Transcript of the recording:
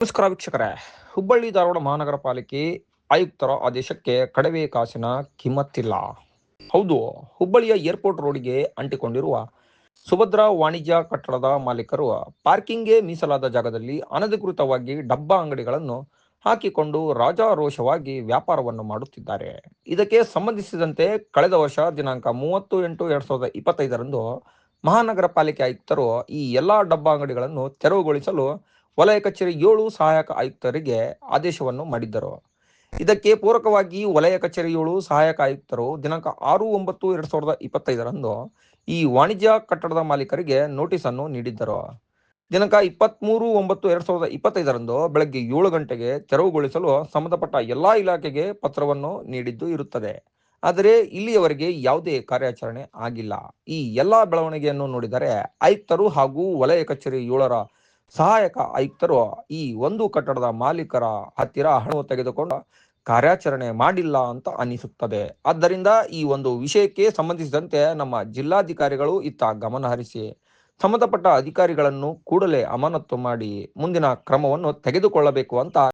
ನಮಸ್ಕಾರ ವೀಕ್ಷಕರೇ. ಹುಬ್ಬಳ್ಳಿ ಧಾರವಾಡ ಮಹಾನಗರ ಪಾಲಿಕೆ ಆಯುಕ್ತರ ಆದೇಶಕ್ಕೆ ಕಡವೆ ಕಾಸಿನ ಕಿಮ್ಮತ್ತಿಲ್ಲ. ಹೌದು, ಹುಬ್ಬಳ್ಳಿಯ ಏರ್ಪೋರ್ಟ್ ರೋಡ್ಗೆ ಅಂಟಿಕೊಂಡಿರುವ ಸುಭದ್ರಾ ವಾಣಿಜ್ಯ ಕಟ್ಟಡದ ಮಾಲೀಕರು ಪಾರ್ಕಿಂಗ್ಗೆ ಮೀಸಲಾದ ಜಾಗದಲ್ಲಿ ಅನಧಿಕೃತವಾಗಿ ಡಬ್ಬಾ ಅಂಗಡಿಗಳನ್ನು ಹಾಕಿಕೊಂಡು ರಾಜಾರೋಷವಾಗಿ ವ್ಯಾಪಾರವನ್ನು ಮಾಡುತ್ತಿದ್ದಾರೆ. ಇದಕ್ಕೆ ಸಂಬಂಧಿಸಿದಂತೆ ಕಳೆದ ವರ್ಷ ದಿನಾಂಕ 30/8/2025ರಂದು ಮಹಾನಗರ ಪಾಲಿಕೆ ಆಯುಕ್ತರು ಈ ಎಲ್ಲಾ ಡಬ್ಬಾ ಅಂಗಡಿಗಳನ್ನು ತೆರವುಗೊಳಿಸಲು ವಲಯ ಕಚೇರಿ 7 ಸಹಾಯಕ ಆಯುಕ್ತರಿಗೆ ಆದೇಶವನ್ನು ಮಾಡಿದ್ದರು. ಇದಕ್ಕೆ ಪೂರಕವಾಗಿ ವಲಯ ಕಚೇರಿ 7 ಸಹಾಯಕ ಆಯುಕ್ತರು ದಿನಾಂಕ 6/9/2025ರಂದು ಈ ವಾಣಿಜ್ಯ ಕಟ್ಟಡದ ಮಾಲೀಕರಿಗೆ ನೋಟಿಸ್ ಅನ್ನು ನೀಡಿದ್ದರು. ದಿನಾಂಕ 23/9/2025ರಂದು ಬೆಳಗ್ಗೆ 7 ಗಂಟೆಗೆ ತೆರವುಗೊಳಿಸಲು ಸಂಬಂಧಪಟ್ಟ ಎಲ್ಲಾ ಇಲಾಖೆಗೆ ಪತ್ರವನ್ನು ನೀಡಿದ್ದು ಇರುತ್ತದೆ. ಆದರೆ ಇಲ್ಲಿಯವರೆಗೆ ಯಾವುದೇ ಕಾರ್ಯಾಚರಣೆ ಆಗಿಲ್ಲ. ಈ ಎಲ್ಲಾ ಬೆಳವಣಿಗೆಯನ್ನು ನೋಡಿದರೆ ಆಯುಕ್ತರು ಹಾಗೂ ವಲಯ ಕಚೇರಿ 7ರ ಸಹಾಯಕ ಆಯುಕ್ತರು ಈ ಒಂದು ಕಟ್ಟಡದ ಮಾಲೀಕರ ಹತ್ತಿರ ಹಣ ತೆಗೆದುಕೊಂಡು ಕಾರ್ಯಾಚರಣೆ ಮಾಡಿಲ್ಲ ಅಂತ ಅನಿಸುತ್ತದೆ. ಆದ್ದರಿಂದ ಈ ಒಂದು ವಿಷಯಕ್ಕೆ ಸಂಬಂಧಿಸಿದಂತೆ ನಮ್ಮ ಜಿಲ್ಲಾಧಿಕಾರಿಗಳು ಇತ್ತ ಗಮನ ಹರಿಸಿ ಸಂಬಂಧಪಟ್ಟ ಅಧಿಕಾರಿಗಳನ್ನು ಕೂಡಲೇ ಅಮಾನತು ಮಾಡಿ ಮುಂದಿನ ಕ್ರಮವನ್ನು ತೆಗೆದುಕೊಳ್ಳಬೇಕು ಅಂತ